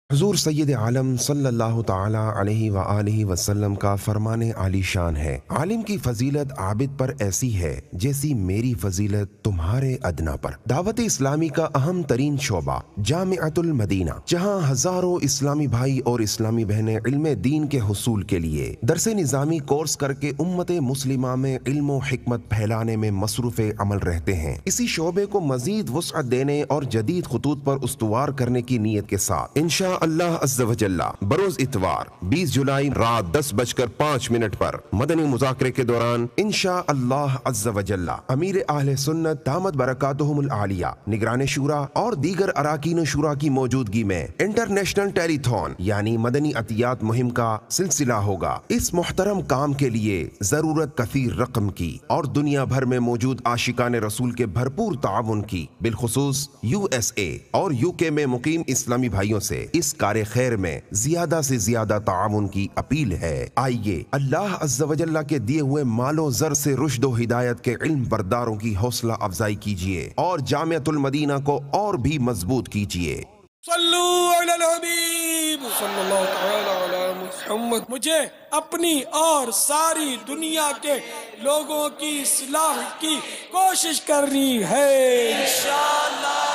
हुजूर सैयद आलम सल्लल्लाहु ताला अलैहि व आलिहि वसल्लम का फरमाने आली शान है, आलिम की फजीलत आबिद पर ऐसी है जैसी मेरी फजीलत तुम्हारे अदना पर। दावत इस्लामी का अहम तरीन शोबा जामिअतुल मदीना, जहाँ हजारों इस्लामी भाई और इस्लामी बहनें इल्म दीन के हुसूल के लिए दरसे निज़ामी कोर्स करके उम्मत मुस्लिमा में इल्म हिकमत फैलाने में मसरूफ़ अमल रहते हैं। इसी शोबे को मजीद वुसअत देने और जदीद खतूत पर उस्तवार करने की नीयत के साथ इंशा अल्लाह अज़्ज़ व जल्ला बरोज इतवार 20 जुलाई रात 10:05 पर मदनी मुज़ाकरे के दौरान इंशा अल्लाह अज़्ज़ व जल्ला अमीर अहले सुन्नत दामत बरकातुहुमुल आलिया, निगरान शूरा और दीगर अराकीन शूरा की मौजूदगी में इंटरनेशनल टेलीथॉन यानी मदनी अतियात मुहिम का सिलसिला होगा। इस मुहतरम काम के लिए जरूरत कसीर रकम की और दुनिया भर में मौजूद आशिकान रसूल के भरपूर ताउन की, बिलखुसूस USA और UK में मुकीम इस्लामी भाइयों से इस कार्य खैर में ज्यादा से ज्यादा ताउन की अपील है। आइए अल्लाह अज़्ज़ व जल्ला के दिए हुए मालो ज़र से रुश्द व हिदायत के इल्म बरदारों की हौसला अफजाई कीजिए और जामिअतुल मदीना को और भी मजबूत कीजिए। सल्लू अलल हबीब सल्लल्लाहु तआला अला मुहम्मद। मुझे अपनी और सारी दुनिया के लोगों की इस्लाह की कोशिश करनी है इंशाअल्लाह।